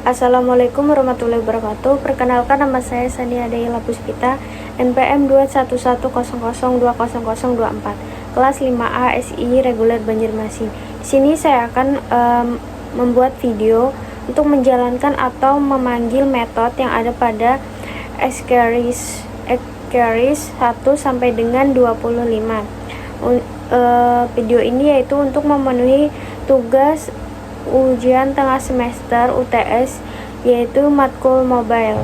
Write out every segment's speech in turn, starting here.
Assalamualaikum warahmatullahi wabarakatuh. Perkenalkan, nama saya Sania Deila Puspita, NPM 21100200024, kelas 5A SI reguler Banjarmasin. Di sini saya akan membuat video untuk menjalankan atau memanggil metode yang ada pada Xqueries 1 sampai dengan 25. Video ini yaitu untuk memenuhi tugas ujian tengah semester UTS, yaitu matkul mobile.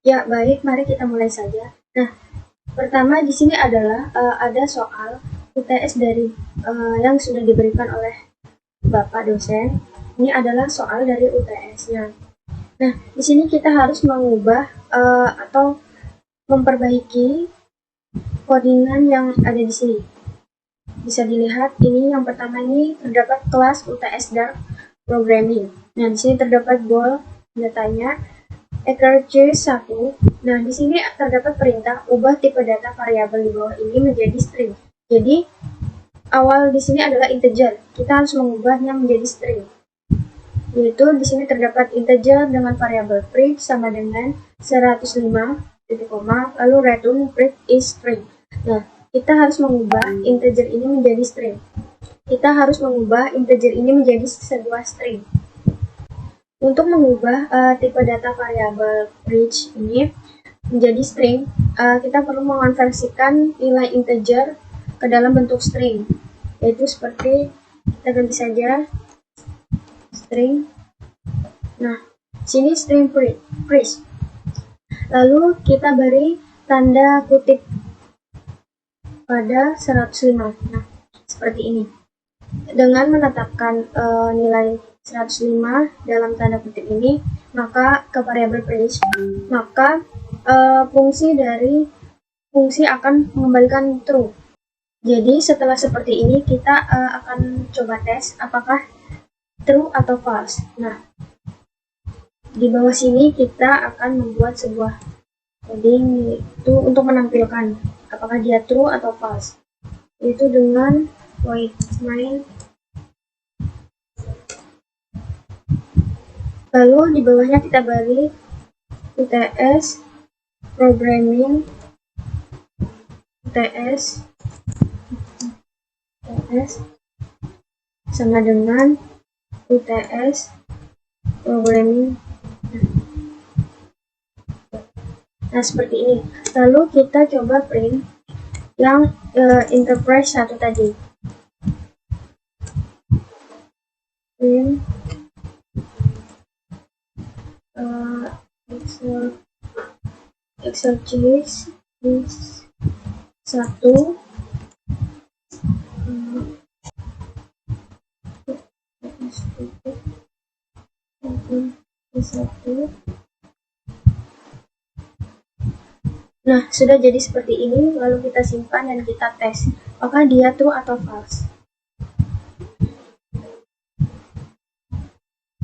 Ya, baik, mari kita mulai saja. Nah, pertama di sini adalah ada soal UTS dari yang sudah diberikan oleh Bapak dosen. Ini adalah soal dari UTS-nya. Nah, di sini kita harus mengubah atau memperbaiki codingan yang ada di sini. Bisa dilihat ini yang pertama ini terdapat kelas UTS Dark Programming. Nah, di sini terdapat bool datanya Xqueries 1. Nah, di sini terdapat perintah ubah tipe data variabel di bawah ini menjadi string. Jadi, awal di sini adalah integer. Kita harus mengubahnya menjadi string. Yaitu di sini terdapat integer dengan variabel print sama dengan 105, lalu return print is string. Nah, kita harus mengubah integer ini menjadi string. Kita harus mengubah integer ini menjadi sebuah string. Untuk mengubah tipe data variabel print ini menjadi string, kita perlu mengonversikan nilai integer ke dalam bentuk string. Yaitu seperti, kita ganti saja string. Nah, sini string print. Lalu kita beri tanda kutip pada 105. Nah, seperti ini. Dengan menetapkan nilai 105 dalam tanda kutip ini, maka ke variabel print, maka fungsi akan mengembalikan true. Jadi setelah seperti ini kita akan coba tes apakah true atau false. Nah, di bawah sini kita akan membuat sebuah coding itu untuk menampilkan apakah dia true atau false, yaitu dengan void main. Lalu di bawahnya kita beri UTS programming UTS sama dengan UTS programming. Nah, seperti ini. Lalu kita coba print yang enterprise 1 tadi. Print Xqueries 1 Nah, sudah jadi seperti ini. Lalu kita simpan dan kita tes apakah dia true atau false.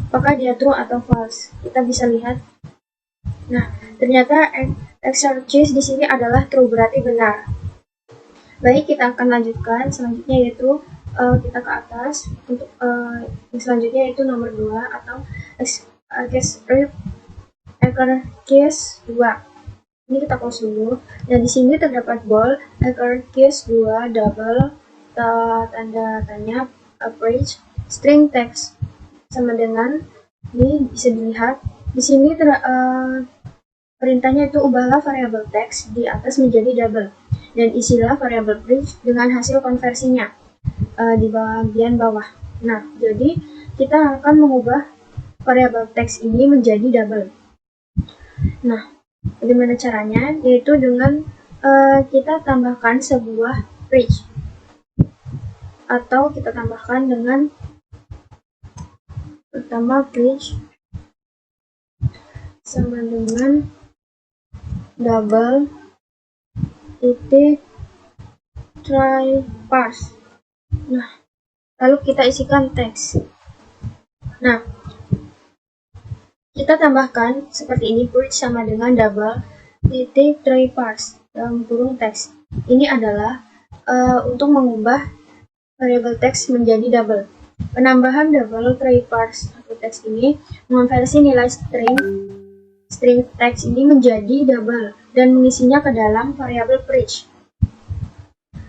Apakah dia true atau false? Kita bisa lihat. Nah, ternyata Xqueries di sini adalah true, berarti benar. Baik, kita akan lanjutkan. Selanjutnya yaitu kita ke atas untuk selanjutnya yaitu nomor 2 atau Xqueries 2. Ini kita close dulu. Nah, di sini terdapat bool Xqueries 2 double tanda tanya average string text sama dengan ini bisa dilihat di sini perintahnya itu ubahlah variabel text di atas menjadi double dan isilah variabel print dengan hasil konversinya di bagian bawah. Nah, jadi kita akan mengubah variabel text ini menjadi double. Nah, bagaimana caranya? Yaitu dengan kita tambahkan sebuah print atau kita tambahkan dengan pertama print sama dengan double titik try parse. Nah, lalu kita isikan teks. Nah, kita tambahkan seperti ini, print sama dengan double titik try parse dalam kurung teks. Ini adalah untuk mengubah variabel teks menjadi double. Penambahan double try parse atau text ini mengonversi nilai string text ini menjadi double dan mengisinya ke dalam variabel preach.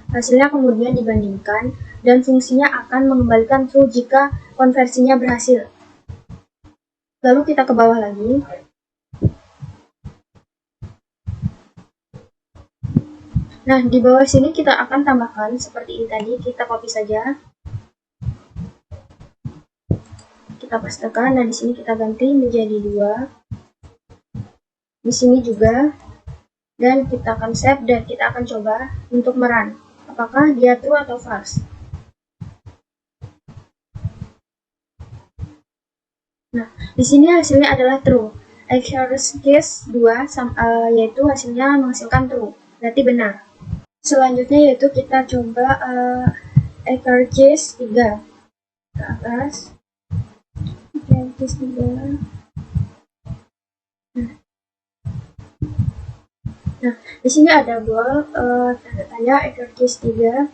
Hasilnya kemudian dibandingkan dan fungsinya akan mengembalikan true jika konversinya berhasil. Lalu kita ke bawah lagi. Nah, di bawah sini kita akan tambahkan seperti ini tadi, kita copy saja. Kita pastekan, nah di sini kita ganti menjadi 2. Di sini juga, dan kita akan save dan kita akan coba untuk merun. Apakah dia true atau false? Nah, di sini hasilnya adalah true. Case 2 yaitu hasilnya menghasilkan true, berarti benar. Selanjutnya yaitu kita coba case 3 ke atas. Case 3. Nah, di sini ada double tanda tanya case 3,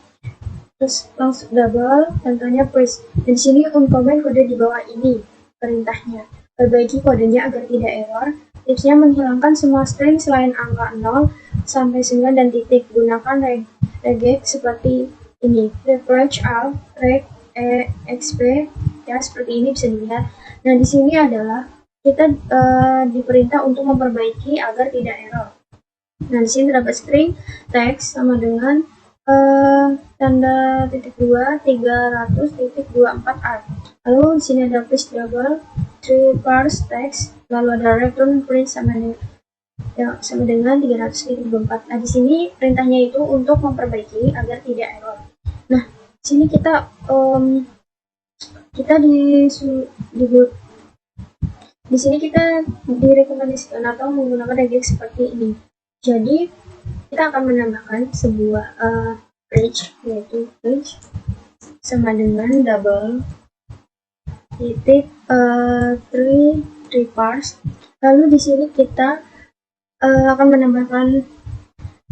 terus langsung double tanda tanya please. Dan di sini uncomment kode di bawah ini perintahnya. Perbaiki kodenya agar tidak error. Tipsnya menghilangkan semua string selain angka 0 sampai 9 dan titik. Gunakan regex seperti ini. Refresh all, reg, exp, ya seperti ini bisa dilihat. Nah di sini adalah kita diperintah untuk memperbaiki agar tidak error. Nah di sini terdapat string text sama dengan tanda titik 2 300.24r. Lalu di sini ada please double 3 parse text, lalu ada return print sama dengan 300.24. Nah di sini perintahnya itu untuk memperbaiki agar tidak error. Nah di sini kita di sini kita direkomendasikan atau menggunakan regex seperti ini. Jadi kita akan menambahkan sebuah page, yaitu page sama dengan double titik 3 parse. Lalu di sini kita akan menambahkan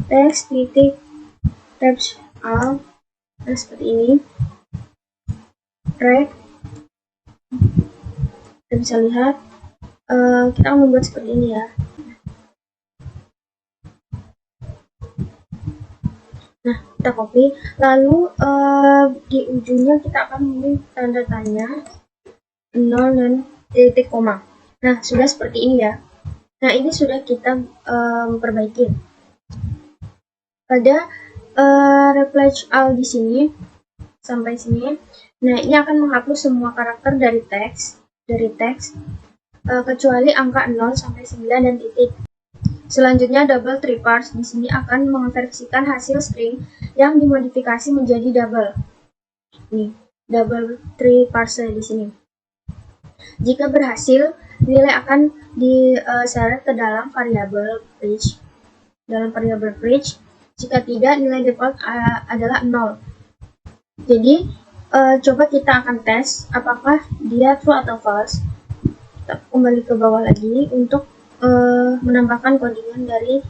text titik text all, nah seperti ini, reg. Kita bisa lihat kita akan membuat seperti ini ya. Nah kita copy, lalu di ujungnya kita akan memilih tanda tanya 0 dan titik koma. Nah sudah seperti ini ya. Nah ini sudah kita perbaiki. Pada replace all di sini sampai sini. Nah ini akan menghapus semua karakter dari teks kecuali angka 0 sampai 9 dan titik. Selanjutnya double 3 parse di sini akan mengonversikan hasil string yang dimodifikasi menjadi double. Nih, double 3 parse di sini. Jika berhasil, nilai akan diseret ke dalam variabel preach. Jika tidak, nilai default adalah 0. Jadi, coba kita akan tes apakah dia true atau false. Kita kembali ke bawah lagi untuk menambahkan codingan dari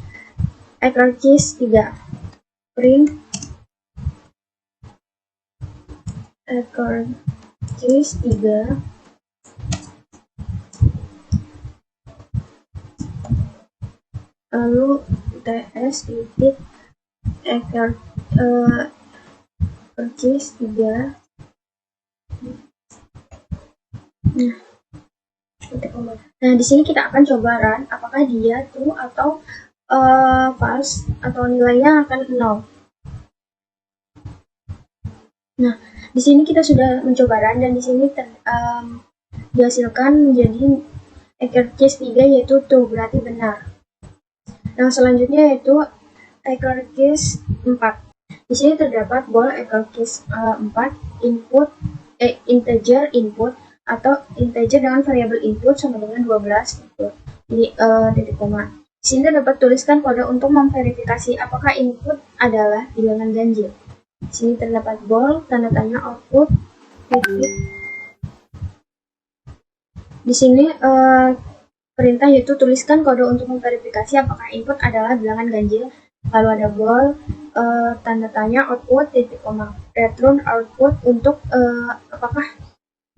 case 3. Print case 3 lalu ts titik case 3. Nah, di sini kita akan coba run apakah dia true atau false atau nilainya akan 0. Nah, di sini kita sudah mencoba run dan di sini dihasilkan menjadi case 3 yaitu true, berarti benar. Yang selanjutnya yaitu case 4. Di sini terdapat bold case 4 integer input atau integer dengan variabel input sama dengan 12 input. Jadi titik koma. Di sini dapat tuliskan kode untuk memverifikasi apakah input adalah bilangan ganjil. Di sini terdapat bold tanda tanya output titik. Di sini perintah yaitu tuliskan kode untuk memverifikasi apakah input adalah bilangan ganjil. Lalu ada bold tanda tanya output titik koma. Return output untuk apakah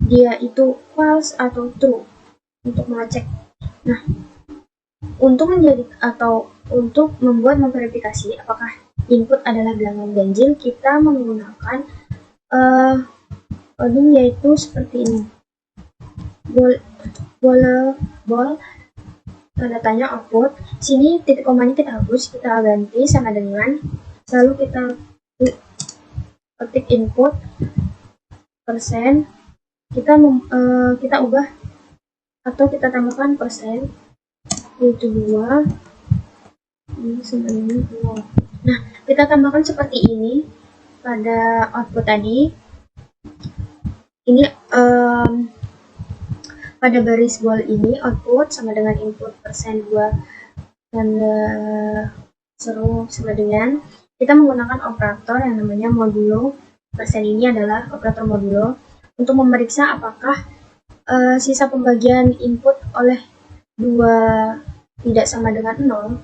dia itu false atau true untuk mengecek. Nah, untuk memverifikasi apakah input adalah bilangan ganjil, kita menggunakan coding yaitu seperti ini. Bol tanda tanya output. Sini titik komanya kita hapus, kita ganti sama dengan, lalu kita ketik input persen, kita ubah atau kita tambahkan persen, yaitu 2 ini sama dengan 0. Nah, kita tambahkan seperti ini pada output tadi. Ini pada baris bol ini output sama dengan input persen 2 tanda seru sama dengan, kita menggunakan operator yang namanya modulo. Persen ini adalah operator modulo untuk memeriksa apakah sisa pembagian input oleh 2 tidak sama dengan 0.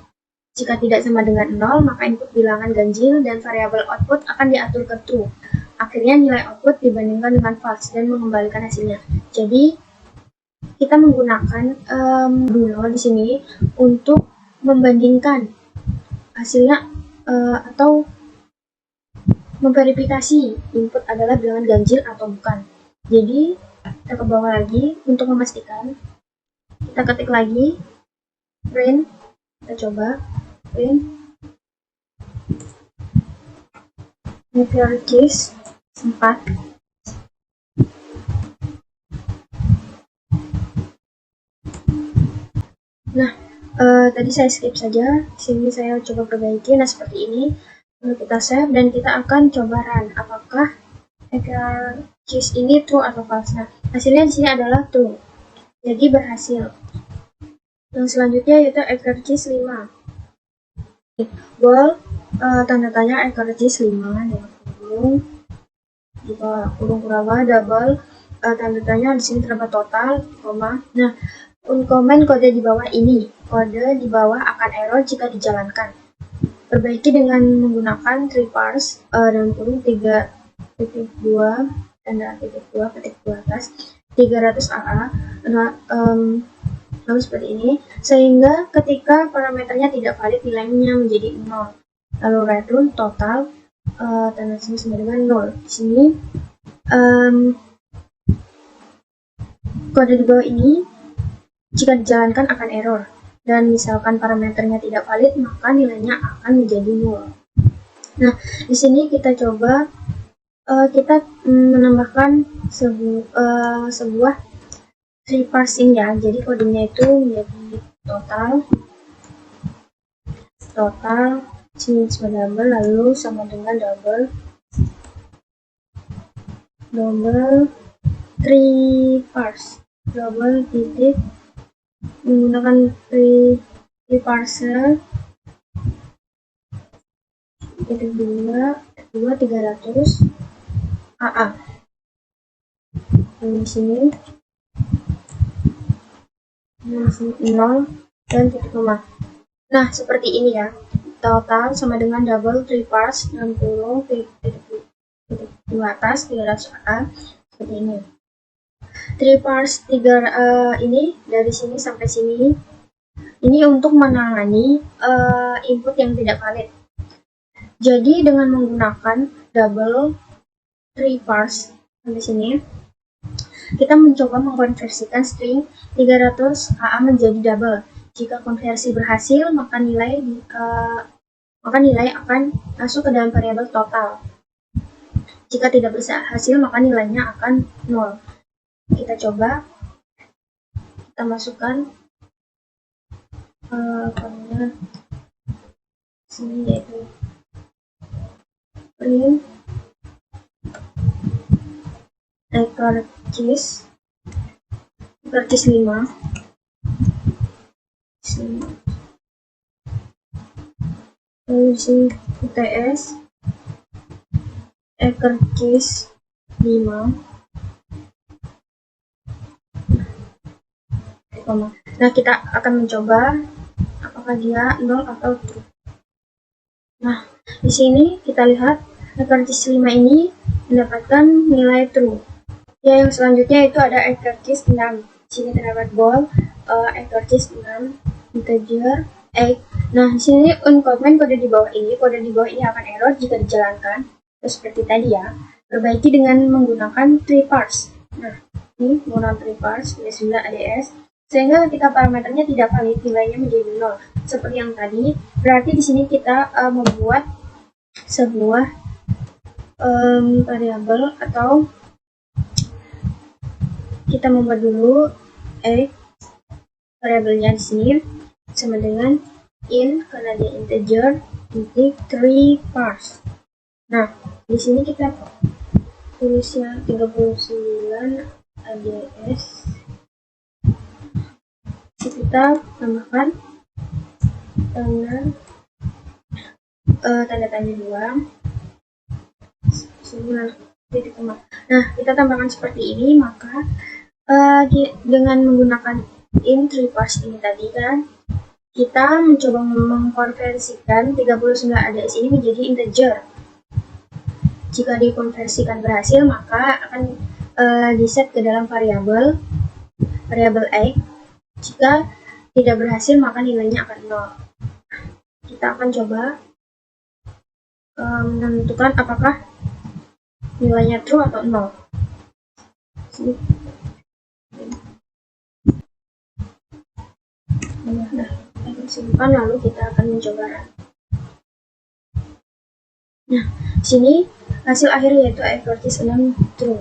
Jika tidak sama dengan 0, maka input bilangan ganjil dan variabel output akan diatur ke true. Akhirnya nilai output dibandingkan dengan false dan mengembalikan hasilnya. Jadi kita menggunakan modulo di sini untuk membandingkan hasilnya atau memverifikasi input adalah bilangan ganjil atau bukan. Jadi kita ke bawah lagi untuk memastikan, kita ketik lagi print, kita coba print nuclear case 4. Nah, tadi saya skip saja. Sini saya coba perbaiki. Nah, seperti ini. Lalu kita save dan kita akan coba run. Apakah nuclear case ini true atau false? Nah, hasilnya di sini adalah true. Jadi berhasil. Yang selanjutnya yaitu accuracy 5. Bol tanda tanya accuracy 5 dengan kurung, di bawah kurung kuraba double tanda tanya di sini terdapat total koma. Nah, uncomment kode di bawah ini. Kode di bawah akan error jika dijalankan. Perbaiki dengan menggunakan 3 parse dalam kurung 3.2 tanda titik 2 ketik 2 atas 300 AA. Nah, lalu seperti ini, sehingga ketika parameternya tidak valid nilainya menjadi 0. Lalu return total tanda sini sama dengan 0. Di sini kode di bawah ini jika dijalankan akan error, dan misalkan parameternya tidak valid maka nilainya akan menjadi 0. Nah, di sini kita coba kita menambahkan sebuah reparsing ya. Jadi kodenya itu menjadi total sini double lalu sama dengan double 3 parse double titik menggunakan 3 parser titik 2 300 AA. Dan di sini 0 dan titik koma. Nah, seperti ini ya. Total sama dengan double 3 parse dalam kurung titik 2 atas 300 AA. Seperti ini. 3 parse ini dari sini sampai sini. Ini untuk menangani input yang tidak valid. Jadi dengan menggunakan double 3 parse sampai sini, kita mencoba mengkonversikan string 300 AA menjadi double. Jika konversi berhasil, maka nilai akan masuk ke dalam variabel total. Jika tidak berhasil, maka nilainya akan 0. Kita coba, kita masukkan kodenya sini yaitu print accuracy 5 sini. Lalu sini UTS accuracy 5. Nah, kita akan mencoba apakah dia 0 atau true. Nah, di sini kita lihat accuracy 5 ini mendapatkan nilai true. Ya, yang selanjutnya itu ada exercise 6. Di sini terdapat ball, exercise 6, integer, 8. Nah, di sini uncomment kode di bawah ini akan error jika dijalankan. Terus seperti tadi ya, perbaiki dengan menggunakan 3 parse. Nah, ini menggunakan 3 parse, PS9 ADS, sehingga ketika parameternya tidak valid, nilainya menjadi 0. Seperti yang tadi, berarti di sini kita membuat sebuah variabel atau kita membuat dulu variabelnya di sini sama dengan int karena dia integer titik 3 parse. Nah, di sini kita tulisnya 39 ADS. Kita tambahkan tanda tanya 2 titik koma. Nah, kita tambahkan seperti ini, maka dengan menggunakan int 3 parse ini tadi kan, kita mencoba mengkonversikan 39 ADS ini menjadi integer. Jika dikonversikan berhasil, maka akan diset ke dalam variabel X. Jika tidak berhasil, maka nilainya akan 0. Kita akan coba menentukan apakah nilainya true atau 0. Nah, kita simpan, lalu kita akan mencoba. Nah, sini hasil akhir yaitu exercise 6 true.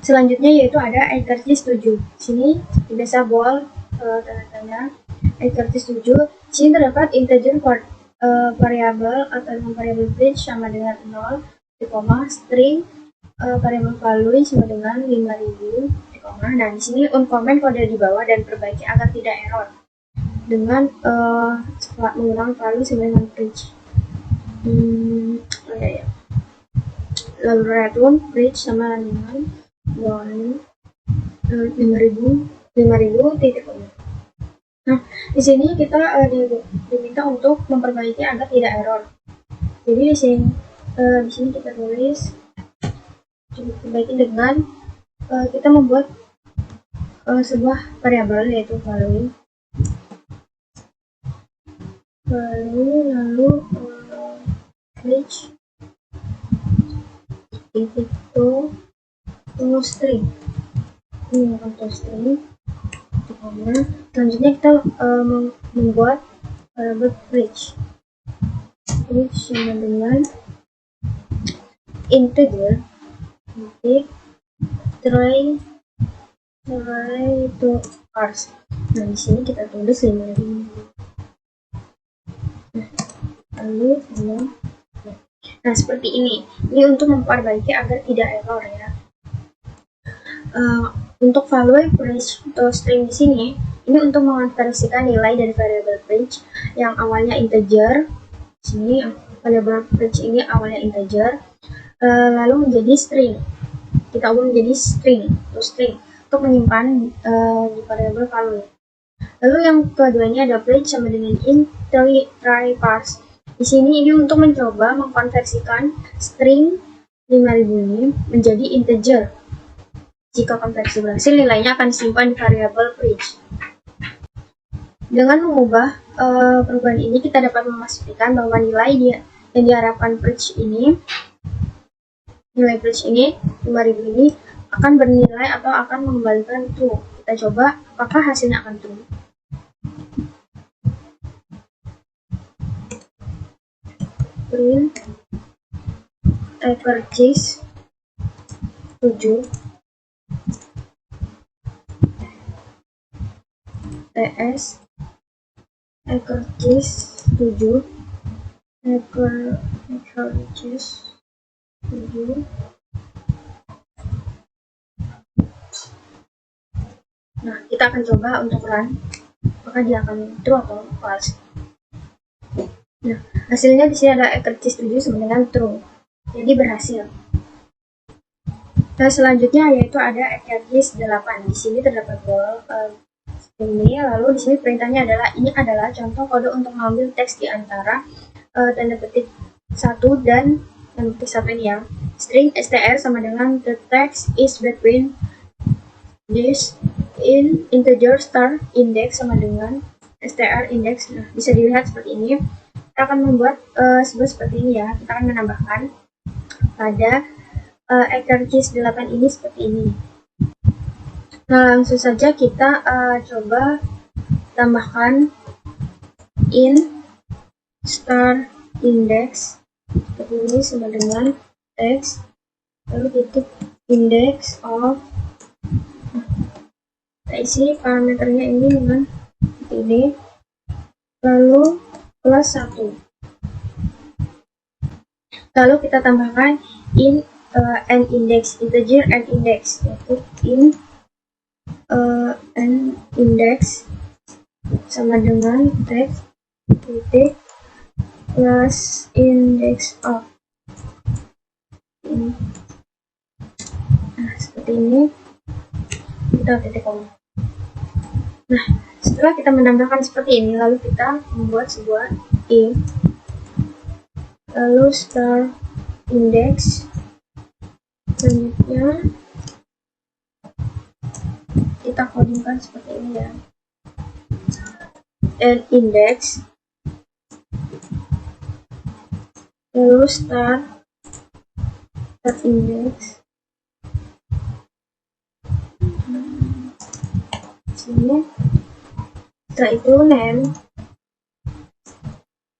Selanjutnya yaitu ada exercise 7. Sini biasa ball tanda tanya exercise 7. Sini terdapat integer variabel atau variabel bridge sama dengan 0, string variabel value sama dengan 5000, nah di sini uncomment kode di bawah dan perbaiki agar tidak error dengan menggunakan value sama dengan bridge. Lalu return bridge sama dengan 5000 titik koma. Nah, di sini kita diminta untuk memperbaiki agar tidak error. Jadi di sini kita tulis perbaiki dengan kita membuat sebuah variabel yaitu value lalu bridge itu string. Ini contoh string. Selanjutnya kita membuat variabel bridge sama dengan integer titik try to parse. Nah, di sini kita tulis 5000. Lalu nah seperti ini. Ini untuk memperbaiki agar tidak error ya. Untuk value bridge atau string di sini, ini untuk mengonversikan nilai dari variabel bridge yang awalnya integer. Sini variabel bridge ini awalnya integer, lalu menjadi string. Kita ubah menjadi string untuk menyimpan di variabel value. Lalu yang keduanya ada bridge sama dengan int try parse. Di sini ini untuk mencoba mengkonversikan string 5000 ini menjadi integer. Jika konversi berhasil, nilainya akan disimpan di variabel bridge. Dengan mengubah perubahan ini, kita dapat memastikan bahwa nilai yang diharapkan nilai bridge ini 5000 ini akan bernilai atau akan mengembalikan true. Kita coba apakah hasilnya akan true. Print exercise 7 ts exercise 7 exercise 7. Nah, kita akan coba untuk run apakah dia akan true atau false. Nah, hasilnya di sini ada exercise 7 sama dengan true. Jadi berhasil. Nah, selanjutnya yaitu ada exercise 8. Di sini terdapat ball ini, lalu di sini perintahnya ini adalah contoh kode untuk mengambil teks di antara tanda petik 1 dan tanda petik 1 ini ya. string str sama dengan the text is between this in integer star index sama dengan str index. Nah, bisa dilihat seperti ini. Kita akan membuat sebuah seperti ini ya. Kita akan menambahkan pada anchor keys 8 ini seperti ini. Nah, langsung saja kita coba tambahkan in star index seperti ini sama dengan text, lalu titik index of, kita isi parameternya ini dengan seperti ini, lalu plus 1, lalu kita tambahkan in n index, integer n index, yaitu in n index sama dengan text titik plus index of ini. Nah, seperti ini kita titik koma. Nah, setelah kita menambahkan seperti ini, lalu kita membuat sebuah if, lalu star index, selanjutnya kita codingkan seperti ini ya, and index, lalu star index, sini, setelah itu name,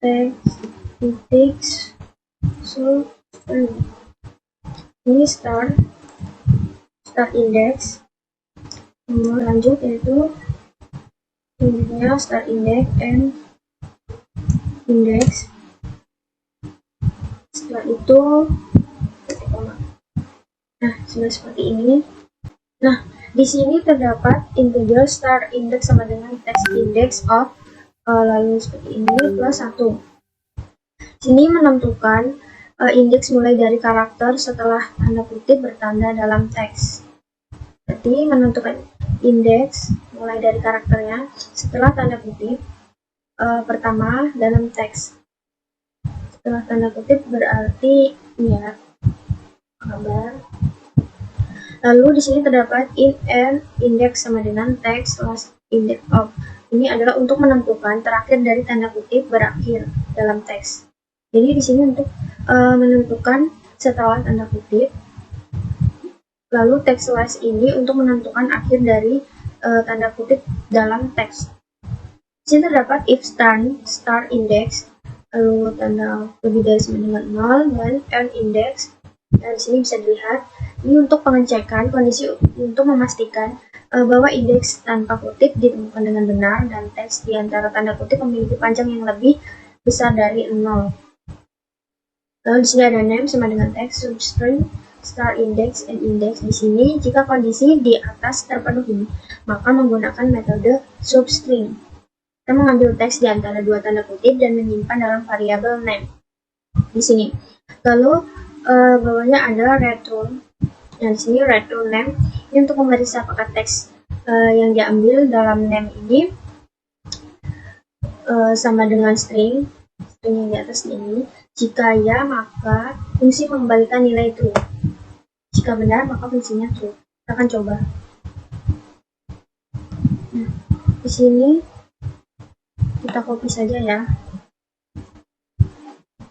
text, titik, so ini star index, lanjut yaitu selanjutnya star index and index, setelah itu titik koma. Nah, sudah seperti ini. Nah, di sini terdapat integer star index sama dengan text index of, lalu seperti ini plus 1. Sini menentukan indeks mulai dari karakter setelah tanda kutip bertanda dalam teks. Berarti menentukan indeks mulai dari karakternya setelah tanda kutip pertama dalam teks. Setelah tanda kutip berarti ya kabar. Lalu di sini terdapat in and index sama dengan text slash index of. Ini adalah untuk menentukan terakhir dari tanda kutip berakhir dalam teks. Jadi di sini untuk menentukan setelah tanda kutip. Lalu text slash ini untuk menentukan akhir dari tanda kutip dalam teks. Di sini terdapat if star index, lalu tanda lebih dari sama dengan 0 dan n index. Dan di sini bisa dilihat ini untuk pengecekan kondisi untuk memastikan bahwa indeks tanpa kutip ditemukan dengan benar dan teks di antara tanda kutip memiliki panjang yang lebih besar dari 0. Lalu di sini ada name sama dengan text substring star index and index. Di sini jika kondisi di atas terpenuhi, maka menggunakan metode substring. Kita mengambil teks di antara dua tanda kutip dan menyimpan dalam variabel name. Di sini. Lalu bawahnya ada return. Nah, di sini return name ini untuk memeriksa apakah teks yang diambil dalam name ini sama dengan string yang di atas ini. Jika ya, maka fungsi mengembalikan nilai true. Jika benar, maka fungsinya true. Kita akan coba. Nah, di sini kita copy saja ya,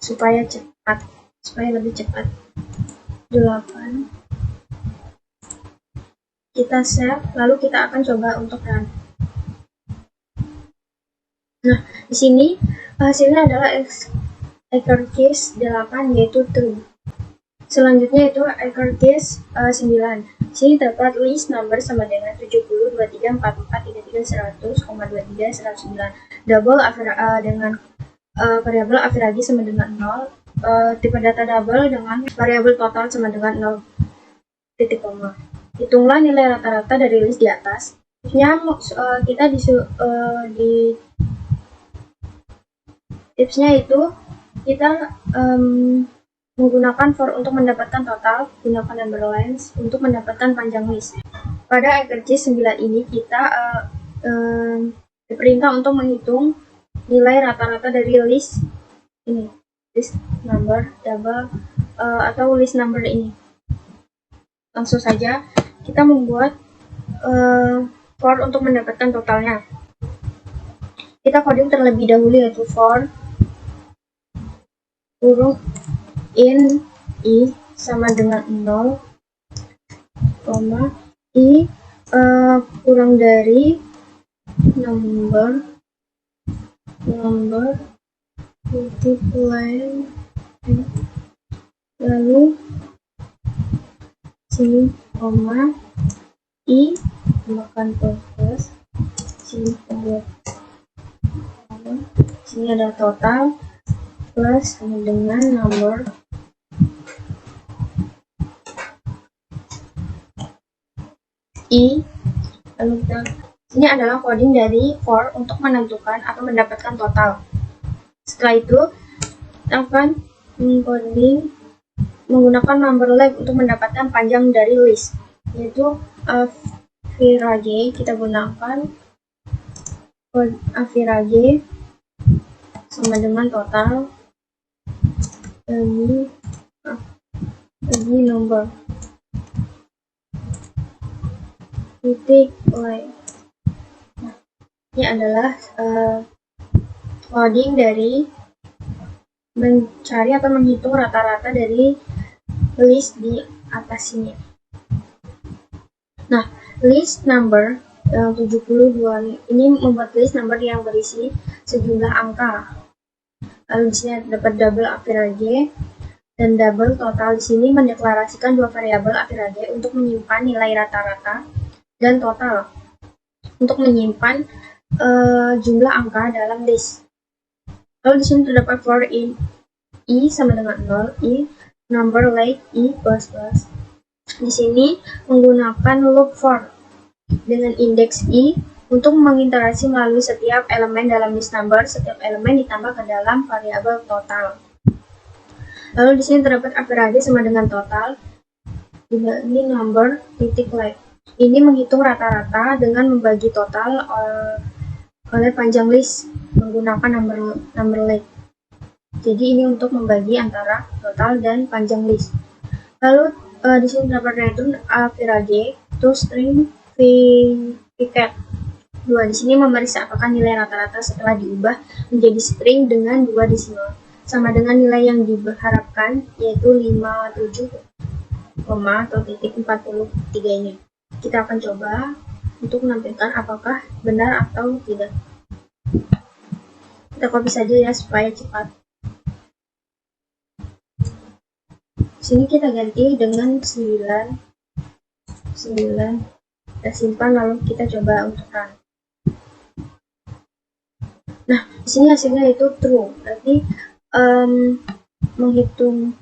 supaya lebih cepat. 8. Kita save, lalu kita akan coba untuk run. Nah, di sini hasilnya adalah anchor keys 8 yaitu true. Selanjutnya itu anchor keys 9. Di sini terdapat list number sama dengan 70, 23, 44, 33, 100, 23, 109. Double dengan variabel average sama dengan 0. Tipe data double dengan variabel total sama dengan 0 titik koma. Hitunglah nilai rata-rata dari list di atas. Kita di tipsnya itu kita menggunakan for untuk mendapatkan total, gunakan number lines untuk mendapatkan panjang list. Pada anchor keys 9 ini kita diperintah untuk menghitung nilai rata-rata dari list ini, list number double atau list number ini. Langsung saja kita membuat for untuk mendapatkan totalnya. Kita coding terlebih dahulu, yaitu for kurung in i sama dengan 0, i kurang dari number multiply, lalu sini koma i tambahkan plus, sini pembuat sini ada total plus sama dengan number i, lalu kita ini adalah coding dari for untuk menentukan atau mendapatkan total. Setelah itu kita akan coding menggunakan number leg untuk mendapatkan panjang dari list, yaitu average. Kita gunakan average sama dengan total bagi number titik leg. Nah, ini adalah coding dari mencari atau menghitung rata-rata dari list di atas sini. Nah, list number 72 ini membuat list number yang berisi sejumlah angka. Lalu di sini dapat double average dan double total. Di sini mendeklarasikan dua variabel average untuk menyimpan nilai rata-rata dan total untuk menyimpan jumlah angka dalam list. Lalu di sini terdapat for in i sama dengan 0, i number like i plus plus. Di sini menggunakan loop for dengan indeks i untuk mengiterasi melalui setiap elemen dalam list number. Setiap elemen ditambah ke dalam variabel total. Lalu di sini terdapat average sama dengan total. Ini number titik like. Ini menghitung rata-rata dengan membagi total oleh panjang list menggunakan number like. Jadi ini untuk membagi antara total dan panjang list. Lalu di sini terdapat return average to string picket 2. Di sini memeriksa apakah nilai rata-rata setelah diubah menjadi string dengan 2 desimal sama dengan nilai yang diharapkan, yaitu 57, atau titik 43 ini. Kita akan coba untuk menampilkan apakah benar atau tidak. Kita copy saja ya supaya cepat. Sini kita ganti dengan 9. Kita simpan lalu kita coba untuk run. Nah, di sini hasilnya itu true. Berarti menghitung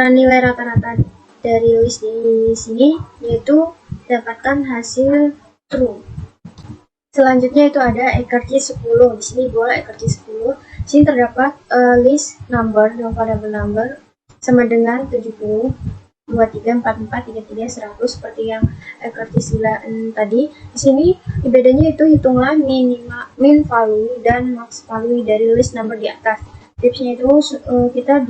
nilai rata-rata dari list di sini, yaitu dapatkan hasil true. Selanjutnya itu ada ekrc 10. Di sini bola ekrc 10. Di sini terdapat list number dan variable number sama dengan 70, 23, 44, 33, 100 seperti yang ekrc 9 tadi. Di sini bedanya itu hitunglah min value dan max value dari list number di atas. Tipsnya itu kita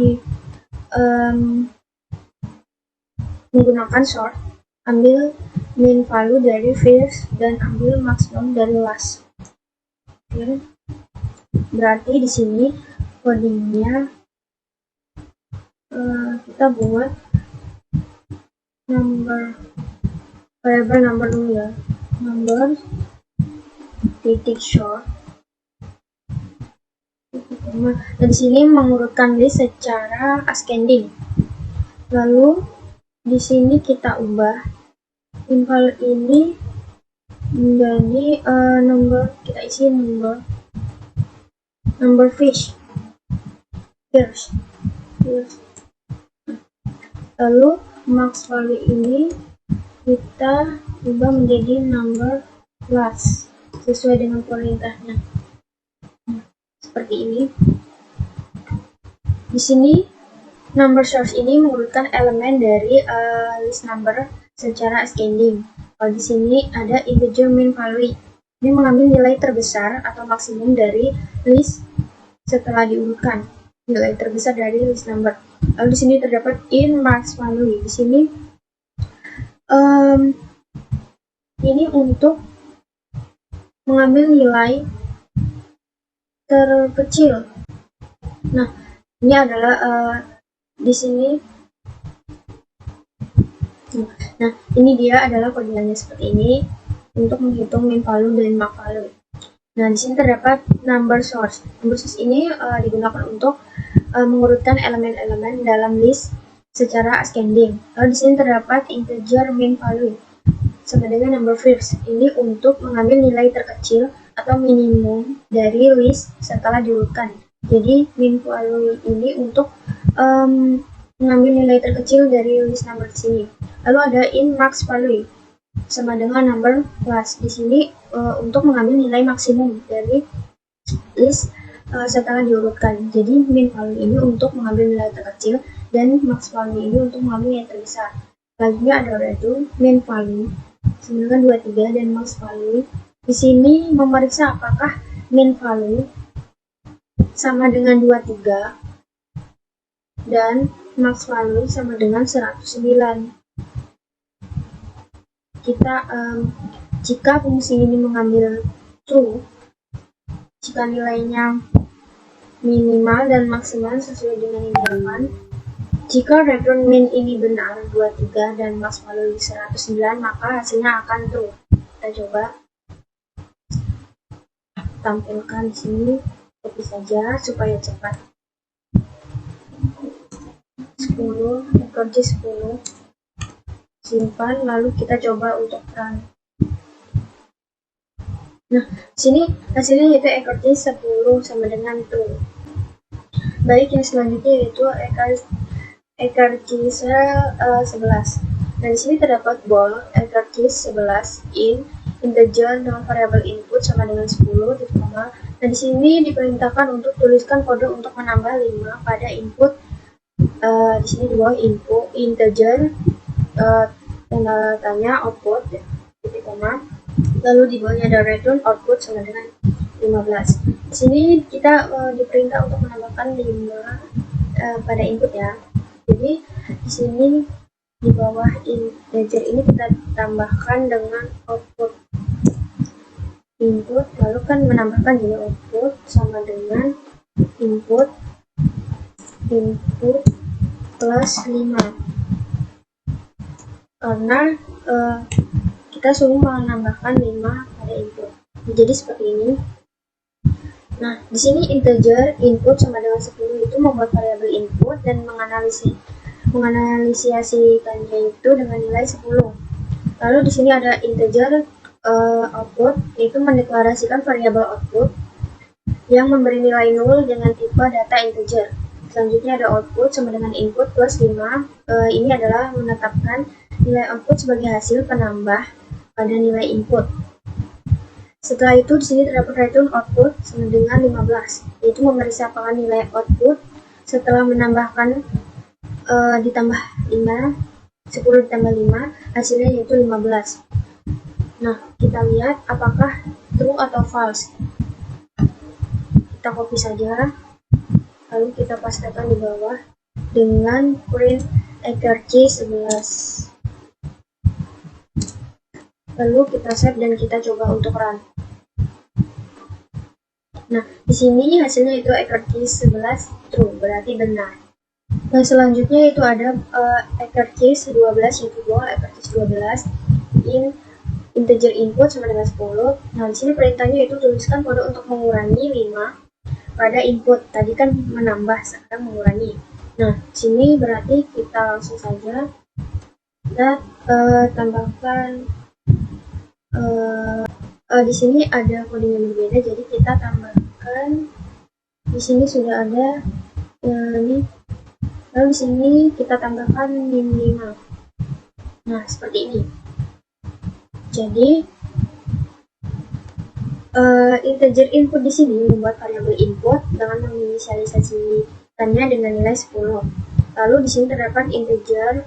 menggunakan sort, ambil min value dari first dan ambil maximum dari last. Oke. Berarti di sini codingnya kita buat variable number dulu ya, number titik short. Nah, di sini mengurutkan list secara ascending. Lalu di sini kita ubah info ini menjadi number, kita isi number fish. Lalu max value ini kita ubah menjadi number plus sesuai dengan perintahnya. Seperti ini. Di sini number source ini mengurutkan elemen dari list number secara ascending. Kalau di sini ada integer min value. Ini mengambil nilai terbesar atau maksimum dari list setelah diurutkan. Nilai terbesar dari list number. Lalu di sini terdapat in marks value. Di sini ini untuk mengambil nilai terkecil. Nah, ini adalah di sini. Nah, ini dia adalah kodeannya seperti ini untuk menghitung min value dan max value. Nah, di sini terdapat number source. Number source ini digunakan untuk mengurutkan elemen-elemen dalam list secara ascending. Lalu di sini terdapat integer min value sama dengan number first. Ini untuk mengambil nilai terkecil atau minimum dari list setelah diurutkan. Jadi min value ini untuk mengambil nilai terkecil dari list number di sini. Lalu ada in max value sama dengan number plus. Di sini untuk mengambil nilai maksimum dari list setelah diurutkan. Jadi min value ini untuk mengambil nilai terkecil dan max value ini untuk mengambil nilai terbesar. Selanjutnya ada yaitu min value sama dengan 23 dan max value. Di sini memeriksa apakah min value sama dengan 23 dan max value sama dengan 109. Jika fungsi ini mengambil true, jika nilainya minimal dan maksimal sesuai dengan yang diaman, jika return min ini benar 23 dan max value 109, maka hasilnya akan true. Kita coba tampilkan di sini, copy saja supaya cepat. 10, kerja 10. Simpan, lalu kita coba untuk run. Nah, sini hasilnya yaitu ekerti 10 sama dengan true. Baik, yang selanjutnya yaitu ekerti 11. Nah, di sini terdapat bool ekerti 11 in integer dengan variabel input sama dengan 10 titik koma. Nah, di sini diperintahkan untuk tuliskan kode untuk menambah 5 pada input. Di sini di bawah input integer tanda tanya output titik koma, lalu di bawahnya ada return output sama dengan 15. Di sini kita diperintah untuk menambahkan 5 pada input ya. Jadi di sini di bawah integer ini kita tambahkan dengan output input, lalu kan menambahkan jadi output sama dengan input plus 5. Karena kita suruh menambahkan 5 pada input. Jadi seperti ini. Nah, di sini integer input sama dengan 10 itu membuat variabel input dan menganalisasikannya itu dengan nilai 10. Lalu di sini ada integer output, yaitu mendeklarasikan variabel output yang memberi nilai 0 dengan tipe data integer. Selanjutnya ada output sama dengan input plus 5. Ini adalah menetapkan nilai output sebagai hasil penambah pada nilai input. Setelah itu di sini terdapat return output sama dengan 15, yaitu memeriksa apakah nilai output setelah menambahkan ditambah 5, 10 ditambah 5, hasilnya yaitu 15. Nah, kita lihat apakah true atau false. Kita copy saja, lalu kita pastekan di bawah dengan print ekerti 11. Lalu kita save dan kita coba untuk run. Nah, di sini hasilnya itu ekerti 11 true, berarti benar. Nah, selanjutnya itu ada ekerti 12, yaitu bool ekerti 12 in integer input sama dengan 10. Nah, di sini perintahnya itu tuliskan kode untuk mengurangi 5 pada input. Tadi kan menambah, sekarang mengurangi. Nah, di sini berarti kita langsung saja kita tambahkan. Di sini ada coding yang berbeda, jadi kita tambahkan. Di sini sudah ada ini, lalu di sini kita tambahkan min 5. Nah, seperti ini. Jadi integer input di sini membuat variabel input dengan menginisialisasikannya dengan nilai 10. Lalu di sini terdapat integer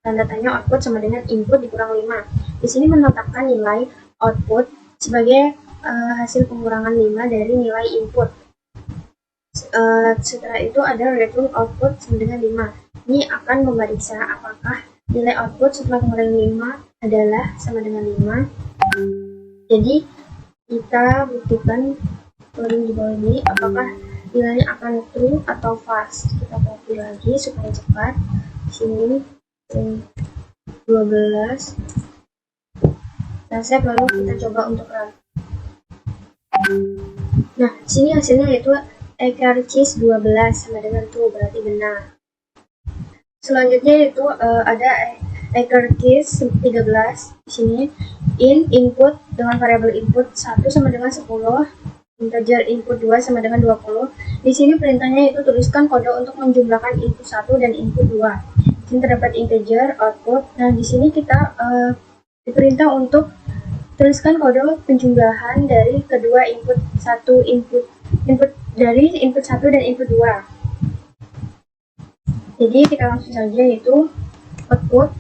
tanda tanya output sama dengan input dikurang 5. Di sini menetapkan nilai output sebagai hasil pengurangan 5 dari nilai input. Setelah itu ada return output sama dengan 5. Ini akan memeriksa apakah nilai output setelah pengurangan 5 adalah sama dengan 5. Jadi kita buktikan coding di bawah ini apakah nilainya akan true atau false. Kita copy lagi supaya cepat. Di sini 12. Kita save lalu kita coba untuk run. Nah, sini hasilnya yaitu Cheese 12 sama dengan true, berarti benar. Selanjutnya yaitu ada Cheese 13 di sini input dengan variabel input 1 sama dengan 10, integer input 2 sama dengan 20. Di sini perintahnya itu tuliskan kode untuk menjumlahkan input 1 dan input 2. Di sini terdapat integer output. Nah, di sini kita diperintah untuk tuliskan kode penjumlahan dari kedua input dari input 1 dan input 2. Jadi kita langsung saja yaitu output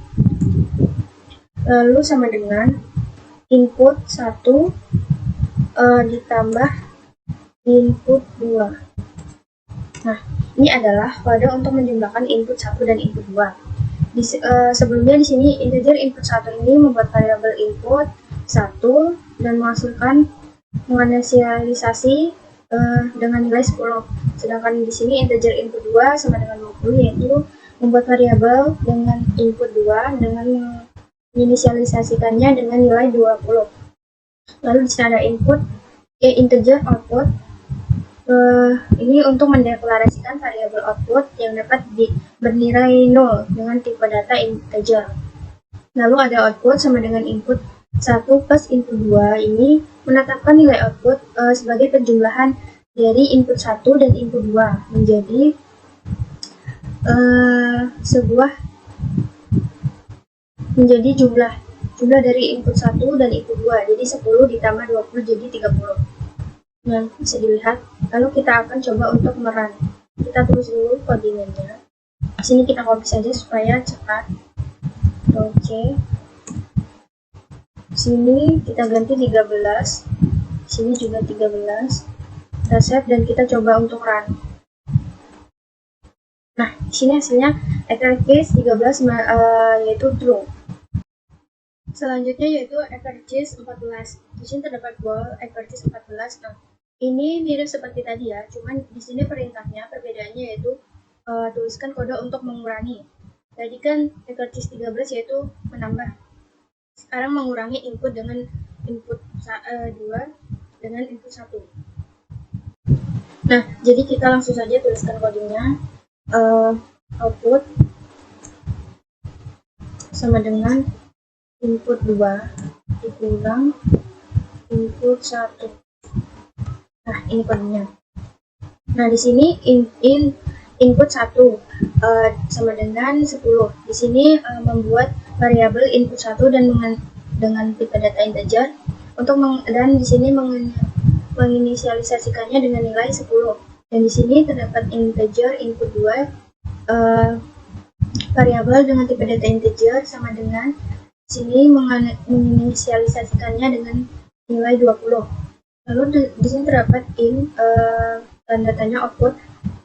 lalu sama dengan input 1 ditambah input 2. Nah, ini adalah kode untuk menjumlahkan input 1 dan input 2. Sebelumnya di sini integer input 1 ini membuat variabel input 1 dan menghasilkan menginisialisasi dengan nilai 10. Sedangkan di sini integer input 2 sama dengan 20, yaitu membuat variabel dengan input 2 dengan menginisialisasikannya dengan nilai 20. Lalu di sini ada input integer output. Ini untuk mendeklarasikan variabel output yang dapat bernilai 0 dengan tipe data integer. Lalu ada output sama dengan input 1 plus input 2 ini menetapkan nilai output sebagai penjumlahan dari input 1 dan input 2 menjadi menjadi jumlah dari input 1 dan input 2, jadi 10 ditambah 20 jadi 30. Nah, bisa dilihat. Lalu kita akan coba untuk merun. Kita tulis dulu codingannya. Sini kita copy saja supaya cepat. Oke. Sini kita ganti 13. Sini juga 13. Kita save dan kita coba untuk run. Nah, di sini hasilnya Cheese 13 yaitu true. Selanjutnya yaitu Cheese 14. Di sini terdapat bool Cheese 14. Nah, ini mirip seperti tadi ya, cuman di sini perintahnya perbedaannya yaitu tuliskan kode untuk mengurangi. Tadi kan Cheese 13 yaitu menambah. Sekarang mengurangi input dengan input 2 dengan input 1. Nah, jadi kita langsung saja tuliskan kodenya. Output sama dengan input 2 dikurang input 1. Nah, ini kodenya. Nah, di sini input 1 sama dengan 10. Di sini membuat variabel input 1 dan dengan tipe data integer dan di sini menginisialisasikannya dengan nilai 10. Dan di sini terdapat integer input 2 variabel dengan tipe data integer sama dengan sini menginisialisasikannya dengan nilai 20. Lalu di sini terdapat tanda tanya output.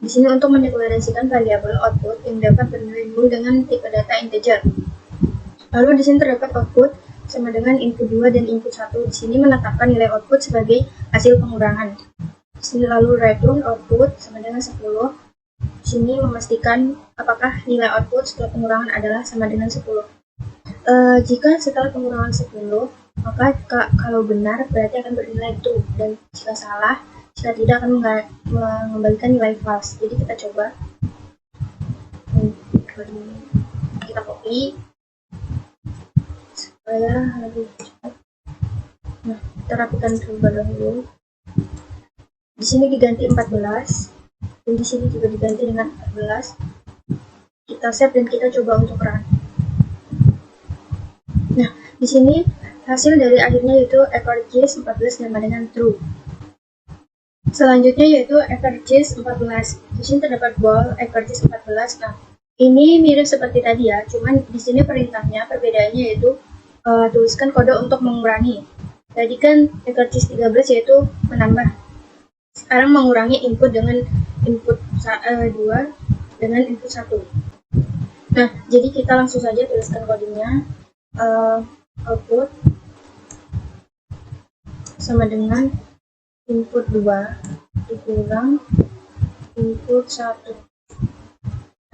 Di sini untuk mendeklarasikan variabel output yang dapat bernilai 0 dengan tipe data integer. Lalu di sini terdapat output sama dengan input 2 dan input 1. Di sini menetapkan nilai output sebagai hasil pengurangan. Di sini lalu return output sama dengan 10. Di sini memastikan apakah nilai output setelah pengurangan adalah sama dengan 10. Jika setelah pengurangan 10, maka kalau benar berarti akan bernilai true, dan jika salah, jika tidak akan mengembalikan nilai false. Jadi kita coba. Kita copy supaya lebih cepat. Nah, kita rapikan terlebih dahulu. Di sini diganti 14, dan di sini juga diganti dengan 14. Kita save dan kita coba untuk run. Nah, di sini hasil dari akhirnya yaitu Cheese 14 sama dengan true. Selanjutnya yaitu Cheese 14. Di sini terdapat bool Cheese 14. Nah, ini mirip seperti tadi ya, cuman di sini perintahnya perbedaannya yaitu tuliskan kode untuk mengurangi. Tadi kan ekartis 13 yaitu menambah. Sekarang mengurangi input dengan input 2 dengan input 1. Nah, jadi kita langsung saja tuliskan kodenya. Output sama dengan input 2 dikurang input 1.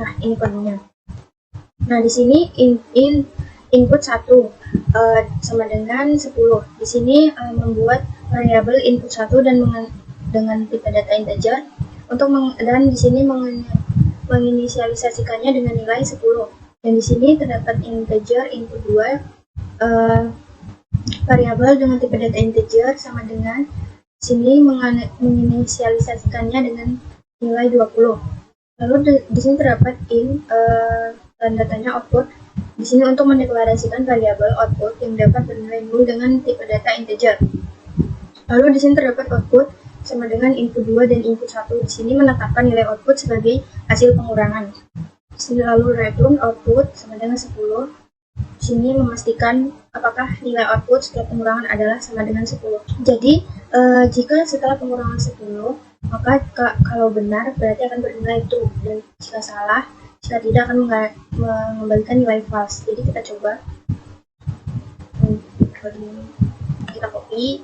Nah, ini kodenya. Nah, di sini input 1 sama dengan 10. Di sini membuat variabel input 1 dan dengan tipe data integer dan di sini menginisialisasikannya dengan nilai 10. Dan di sini terdapat integer input 2 variabel dengan tipe data integer sama dengan sini menginisialisasikannya dengan nilai 20. Lalu di sini terdapat dan datanya output. Di sini untuk mendeklarasikan variabel output yang dapat bernilai 0 dengan tipe data integer. Lalu di sini terdapat output sama dengan input 2 dan input 1. Di sini menetapkan nilai output sebagai hasil pengurangan. Di sini lalu return output sama dengan 10. Di sini memastikan apakah nilai output setiap pengurangan adalah sama dengan 10. Jadi, jika setelah pengurangan 10, maka kalau benar berarti akan bernilai true, dan jika salah, jika tidak akan mengembalikan nilai false. Jadi kita coba, kita copy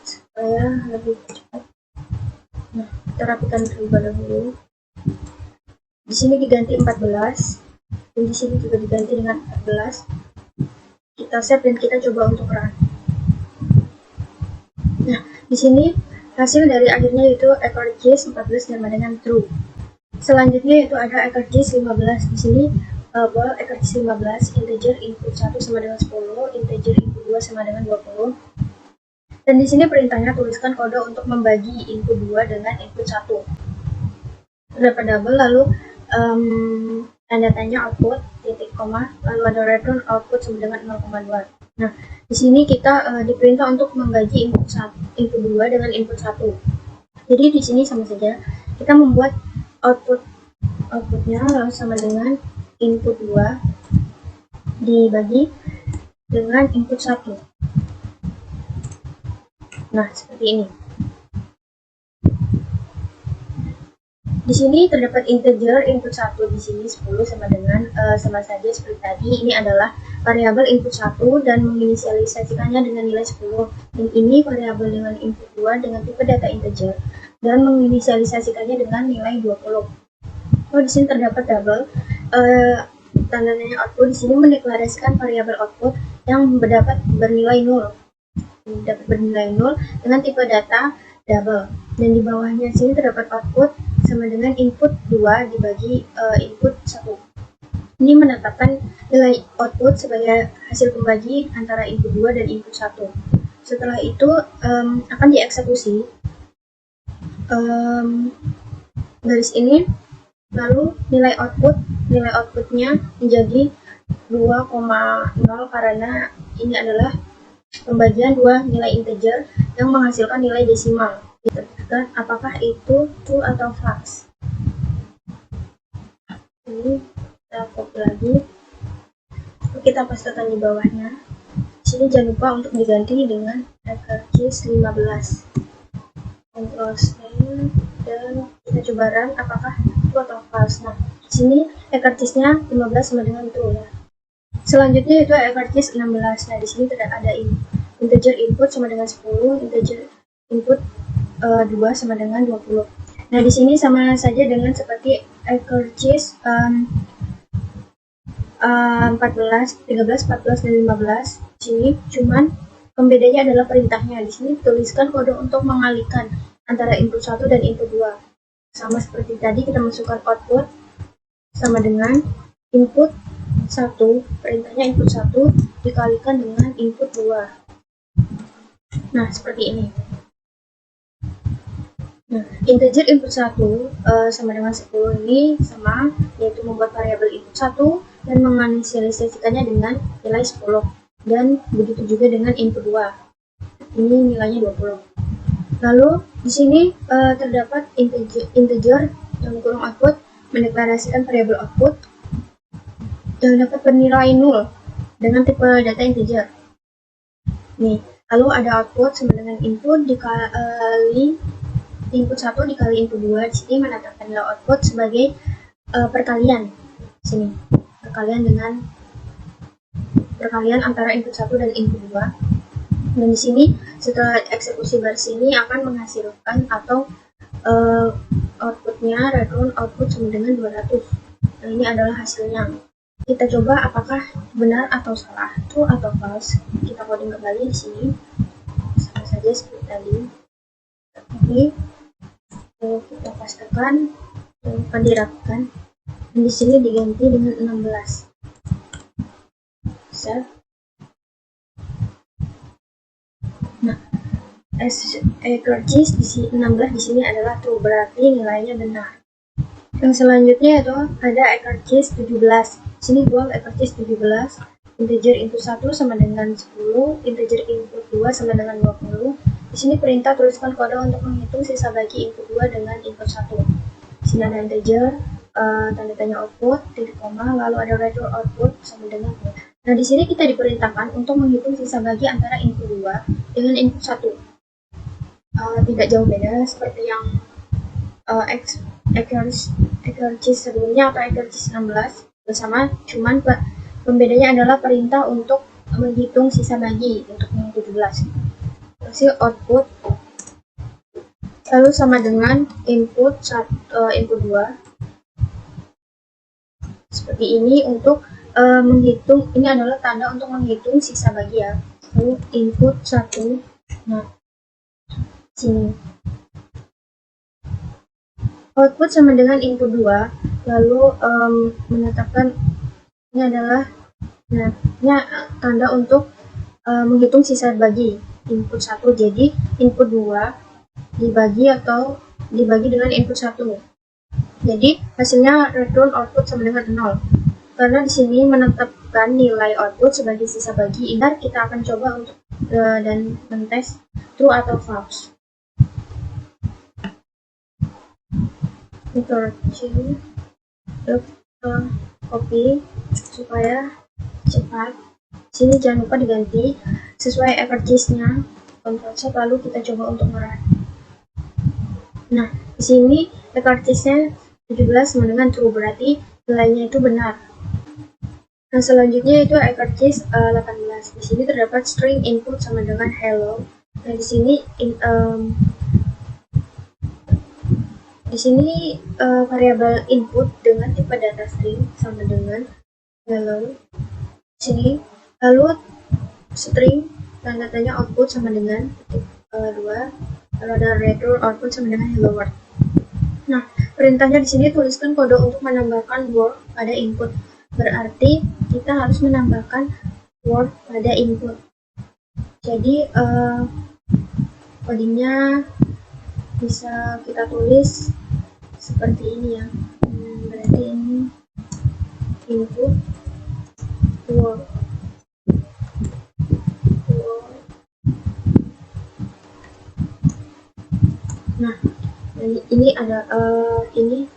supaya lebih cepat. Nah, kita rapikan terlebih dahulu. Di sini diganti 14. Dan di sini juga diganti dengan 14. Kita save dan kita coba untuk run. Nah, di sini hasil dari akhirnya yaitu ekartis 14 sama dengan true. Selanjutnya yaitu ada ekartis 15. Di sini ekartis 15 integer input 1 sama dengan 10, integer input 2 sama dengan 20. Dan di sini perintahnya tuliskan kode untuk membagi input 2 dengan input 1. Terdapat double, lalu tanda tanya output, titik koma, lalu ada return output sama dengan 0,2. Nah, di sini kita diperintah untuk membagi input 2 dengan input 1. Jadi di sini sama saja, kita membuat outputnya lalu sama dengan input 2 dibagi dengan input 1. Nah, seperti ini. Di sini terdapat integer input 1, di sini 10 sama dengan sama saja seperti tadi. Ini adalah variabel input 1 dan menginisialisasikannya dengan nilai 10. Dan ini variabel dengan input 2 dengan tipe data integer dan menginisialisasikannya dengan nilai 20. Oh, di sini terdapat double. Tandanya output di sini mendeklarasikan variabel output yang dapat bernilai 0. Dapat bernilai 0 dengan tipe data double. Dan di bawahnya sini terdapat output sama dengan input 2 dibagi input 1. Ini menetapkan nilai output sebagai hasil pembagi antara input 2 dan input 1. Setelah itu akan dieksekusi garis ini, lalu nilai outputnya menjadi 2,0 karena ini adalah pembagian dua nilai integer yang menghasilkan nilai desimal. Ditentukan apakah itu true atau false. Ini kita copy lagi, kita pastekan di bawahnya. Di sini jangan lupa untuk diganti dengan ekartis 15. Ctrl C dan kita coba run apakah true atau false. Nah, di sini ekartisnya 15 sama dengan true ya. Selanjutnya itu ekartis 16. Nah, di sini tidak ada integer input sama dengan 10, integer input 2 sama dengan 20. Nah, di sini sama saja dengan seperti ekartis 13, 14, dan 15. Di sini cuman pembedanya adalah perintahnya. Di sini tuliskan kode untuk mengalihkan antara input 1 dan input 2. Sama seperti tadi, kita masukkan output sama dengan input 1, perintahnya input 1 dikalikan dengan input 2. Nah, seperti ini. Nah, integer input 1 sama dengan 10 ini sama, yaitu membuat variabel input 1 dan menginisialisasikannya dengan nilai 10. Dan begitu juga dengan input 2. Ini nilainya 20. Lalu, di sini terdapat integer yang kurang output mendeklarasikan variabel output yang dapat bernilai 0 dengan tipe data integer. Nih, lalu ada output sama dengan input dikali input 1 dikali input 2. Di sini menetapkan nilai output sebagai perkalian. Sini, perkalian antara input 1 dan input 2. Dan di sini setelah eksekusi baris ini akan menghasilkan atau outputnya return output sama dengan 200. Nah, ini adalah hasilnya. Kita coba apakah benar atau salah, true atau false. Kita coding kembali di sini, sama saja seperti tadi. Oke, kita pastikan dan akan dirapikan. Dan di sini diganti dengan 16. Save. Nah, accuracy di sini 16 di sini adalah true, berarti nilainya benar. Yang selanjutnya itu ada accuracy 17. Di sini buang accuracy 17. Integer input 1 sama dengan 10, integer input 2 sama dengan 20. Di sini perintah tuliskan kode untuk menghitung sisa bagi input 2 dengan input 1. Di sini ada integer, tanda tanya output, titik koma, lalu ada return output sama dengan 2. Nah, di sini kita diperintahkan untuk menghitung sisa bagi antara input 2 dengan input 1. Tidak jauh beda seperti yang accuracy sebelumnya atau accuracy 16 bersama, cuman pembedanya adalah perintah untuk menghitung sisa bagi untuk yang 17. Hasil output lalu sama dengan input 2 seperti ini untuk menghitung. Ini adalah tanda untuk menghitung sisa bagi ya. Lalu input 1, nah sini output sama dengan input 2, lalu menetapkan ini adalah ini tanda untuk menghitung sisa bagi input 1. Jadi input 2 dibagi dengan input 1. Jadi hasilnya return output sama dengan 0. Karena di sini menetapkan nilai output sebagai sisa bagi, ntar kita akan coba untuk dan mentes true atau false. Ctrl C, copy supaya cepat. Sini jangan lupa diganti sesuai accuracy-nya. Ctrl C, lalu kita coba untuk merah. Nah, di sini accuracy-nya 17 sama dengan true, berarti nilainya itu benar. Nah, selanjutnya itu accuracy 18. Di sini terdapat string input sama dengan hello. Nah, di sini variabel input dengan tipe data string sama dengan hello. Sini lalu string tanda tanya output sama dengan 2, lalu ada return output sama dengan hello world. Nah, perintahnya di sini tuliskan kode untuk menambahkan word pada input. Berarti kita harus menambahkan word pada input. Jadi codingnya bisa kita tulis seperti ini ya. Berarti ini input word. Nah, ini ada ini.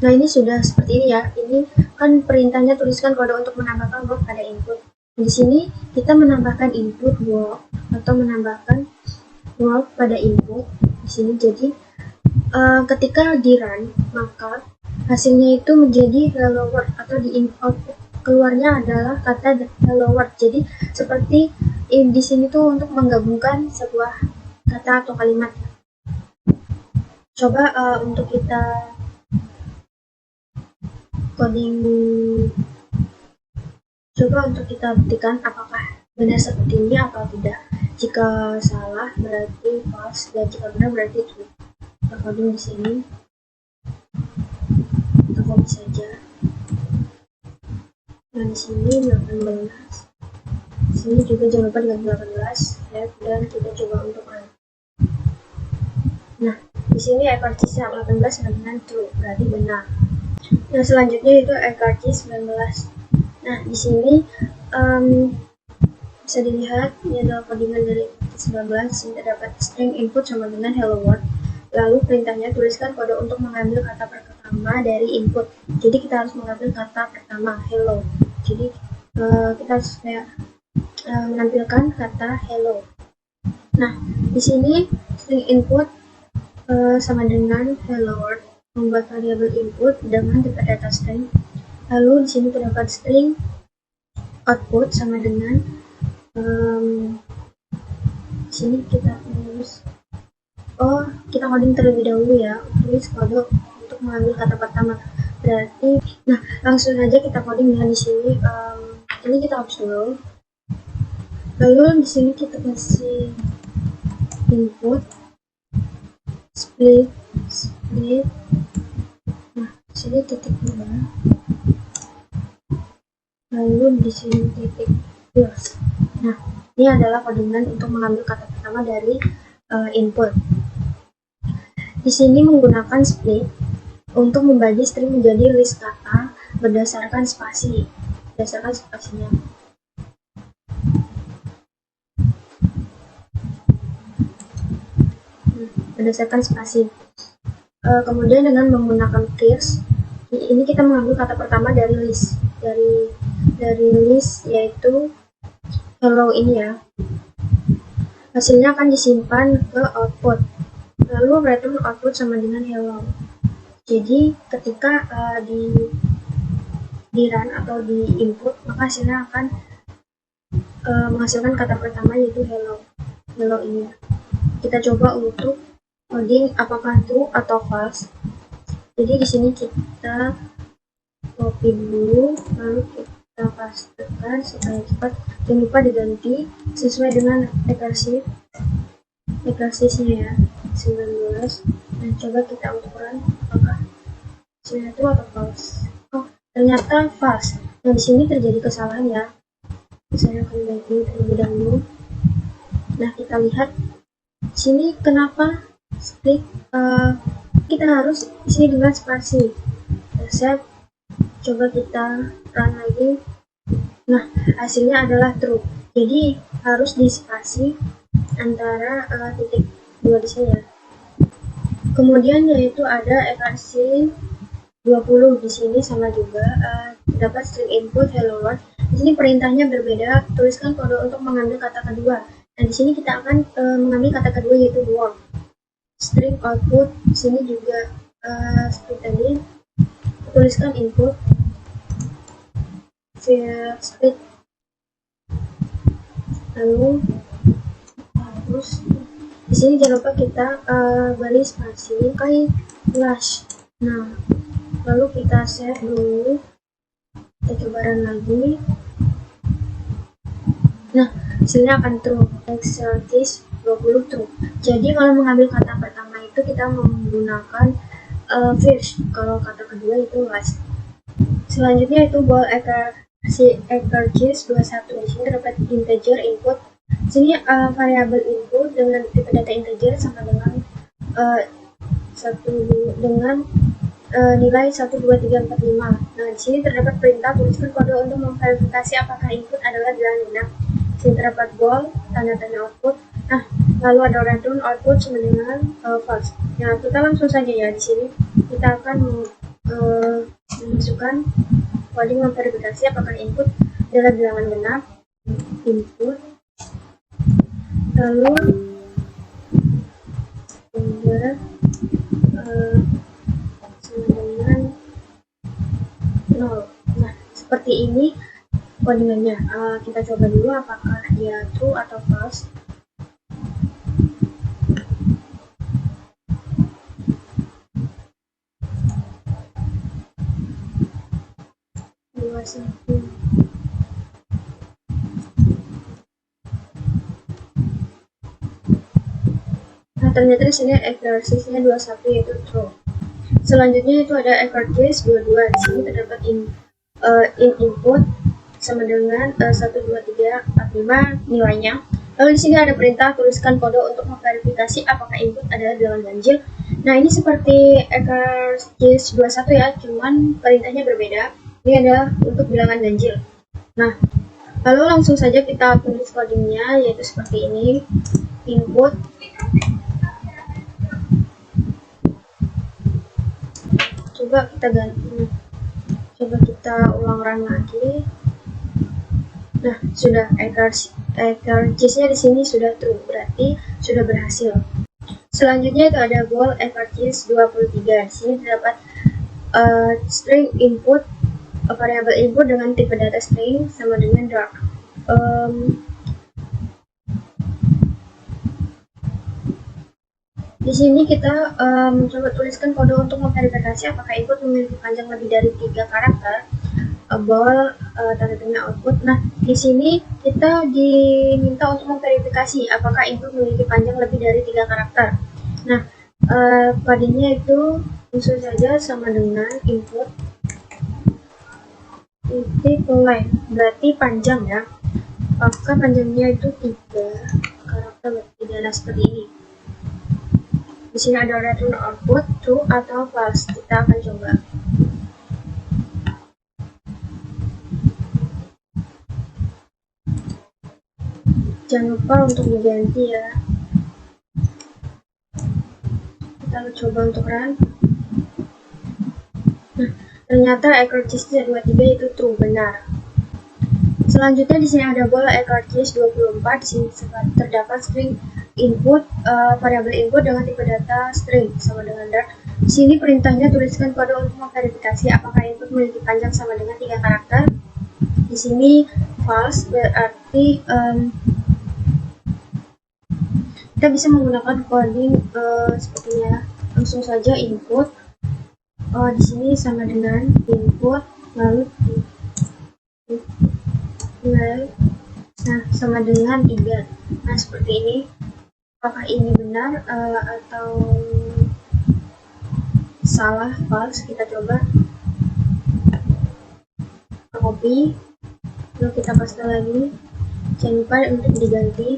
Nah, ini sudah seperti ini ya. Ini kan perintahnya tuliskan kode untuk menambahkan word pada input. Di sini kita menambahkan input word atau menambahkan word pada input di sini. Jadi ketika di run, maka hasilnya itu menjadi hello world atau di input keluarnya adalah kata hello world. Jadi seperti di sini tuh untuk menggabungkan sebuah kata atau kalimat. Coba untuk kita coding, coba untuk kita buktikan apakah benar seperti ini atau tidak. Jika salah berarti false, dan jika benar berarti true. Kita coding di sini, kita copy saja. Nah, di sini 18. Di sini juga jangan lupa dengan 18 ya, dan kita coba untuk run. Nah, di sini accuracy 18 sama dengan true, berarti benar. Nah, selanjutnya itu accuracy 19. Nah, di sini bisa dilihat ini adalah codingan dari 19. Sini terdapat string input sama dengan hello world. Lalu perintahnya tuliskan kode untuk mengambil kata pertama dari input. Jadi kita harus mengambil kata pertama hello. Jadi kita harus kayak menampilkan kata hello. Nah, di sini string input sama dengan hello world, membuat variabel input dengan tipe data string. Lalu di sini terdapat string output sama dengan di sini kita tulis kita coding terlebih dahulu ya, tulis kode untuk mengambil kata pertama. Berarti, nah langsung saja kita coding ya di sini. Ini kita hapus dulu. Lalu di sini kita kasih input split. Nah, di sini titik 2. Lalu di sini titik plus. Nah, ini adalah codingan untuk mengambil kata pertama dari input. Di sini menggunakan split untuk membagi string menjadi list kata berdasarkan spasinya. Berdasarkan spasi. Kemudian dengan menggunakan clears, ini kita mengambil kata pertama dari list, dari list yaitu hello ini ya. Hasilnya akan disimpan ke output. Lalu return output sama dengan hello. Jadi ketika di run atau di input, maka hasilnya akan menghasilkan kata pertama yaitu hello ini. Kita coba untuk coding apakah true atau false. Jadi di sini kita copy dulu, lalu kita pastekan supaya cepat. Jangan lupa diganti sesuai dengan rekursifnya ya, 19. Nah, coba kita untuk run apakah hasilnya true atau false. Oh, ternyata false. Nah, di sini terjadi kesalahan ya. Saya akan ganti terlebih dahulu. Nah, kita lihat di sini kenapa split kita harus isi dengan spasi. Set, coba kita run lagi. Nah, hasilnya adalah true. Jadi harus di spasi antara titik 2 di sini ya. Kemudian yaitu ada ekrasi 20 di sini sama juga dapat string input hello world. Di sini perintahnya berbeda. Tuliskan kode untuk mengambil kata kedua. Nah, di sini kita akan mengambil kata kedua yaitu world. String output di sini juga seperti tadi, tuliskan input via split, lalu hapus. Di sini jangan lupa kita beri spasi pakai flash. Nah, lalu kita save dulu, kita coba run lagi. Nah, hasilnya akan true. Exercise 20 true. Jadi kalau mengambil kata pertama itu kita menggunakan first, kalau kata kedua itu last. Selanjutnya itu ball exercise 21. Di sini terdapat integer input. Di sini variabel input dengan tipe data integer sama dengan nilai 1, 2, 3, 4, 5. Nah, di sini terdapat perintah tuliskan kode untuk memverifikasi apakah input adalah jalan genap. Di sini terdapat ball, tanda tanya output. Nah, lalu ada return output sama dengan false. Nah, kita langsung saja ya, di sini kita akan memasukkan coding memverifikasi apakah input adalah bilangan genap. Input, lalu sama dengan 0. Nah, seperti ini codingannya. Kita coba dulu apakah dia true atau false. Nah, ternyata di sini exercise-nya 21 yaitu true. Selanjutnya itu ada exercise 22. Di sini terdapat input sama dengan 1, 2, 3, 4, 5 nilainya. Lalu di sini ada perintah tuliskan kode untuk memverifikasi apakah input adalah bilangan ganjil. Nah, ini seperti exercise 21 ya, cuman perintahnya berbeda. Ini adalah untuk bilangan ganjil. Nah, lalu langsung saja kita tulis codingnya, yaitu seperti ini. Input coba kita ganti, coba kita ulang run lagi. Nah, sudah cheese-nya di sini sudah true, berarti sudah berhasil. Selanjutnya itu ada bool cheese 23. Di sini terdapat string input, variabel input dengan tipe data string sama dengan dark. Di sini kita coba tuliskan kode untuk memverifikasi apakah input memiliki panjang lebih dari 3 karakter. Bool tanda tanya output. Nah, di sini kita diminta untuk memverifikasi apakah input memiliki panjang lebih dari 3 karakter. Nah, kodenya itu langsung saja sama dengan input titik length, berarti panjang ya. Apakah panjangnya itu 3 karakter berarti adalah seperti ini. Di sini ada return output true atau false. Kita akan coba. Jangan lupa untuk diganti ya. Kita coba untuk run. Nah, ternyata cheese 23 itu true, benar. Selanjutnya di sini ada bool cheese 24. Di sini terdapat string input, variabel input dengan tipe data string sama dengan dark. Di sini perintahnya tuliskan kode untuk memverifikasi apakah input memiliki panjang sama dengan 3 karakter. Di sini false, berarti kita bisa menggunakan coding sepertinya. Langsung saja input. Di sini sama dengan input lalu nah sama dengan 3. Nah, seperti ini. Apakah ini benar atau salah, false? Kita coba copy, lalu kita paste lagi. Jangan lupa untuk diganti.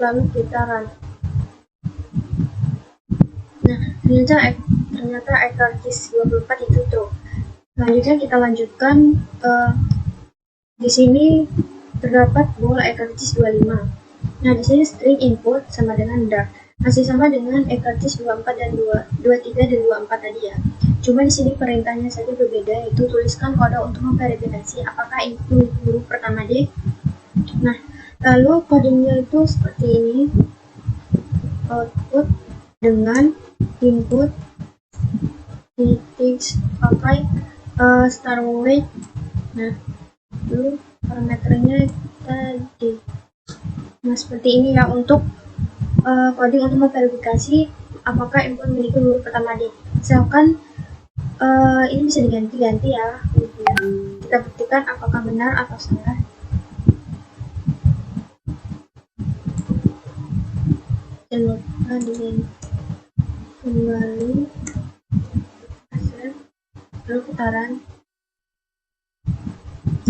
Lalu kita run. Nah, ternyata cheese 24 itu true. Selanjutnya kita lanjutkan. Di sini terdapat bool cheese 25. Nah, di sini string input sama dengan dark. Masih sama dengan cheese 24 dan 23 dan 24 tadi ya. Cuma di sini perintahnya saja berbeda, yaitu tuliskan kode untuk memverifikasi apakah input huruf pertama D. Nah, lalu kodenya itu seperti ini. Output dengan input titik pakai star weight. Nah, lalu parameternya tadi. Nah, seperti ini ya untuk coding untuk memverifikasi apakah input memiliki huruf pertama D. Misalkan ini bisa diganti-ganti ya. Kita buktikan apakah benar atau salah. Jangan lupa diganti kembali, lalu putaran.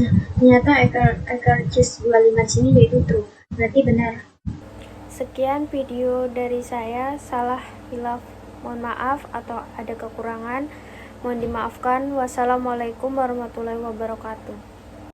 Nah, ternyata cheese 25 sini yaitu true, berarti benar. Sekian video dari saya, salah hilaf mohon maaf atau ada kekurangan mohon dimaafkan. Wassalamualaikum warahmatullahi wabarakatuh.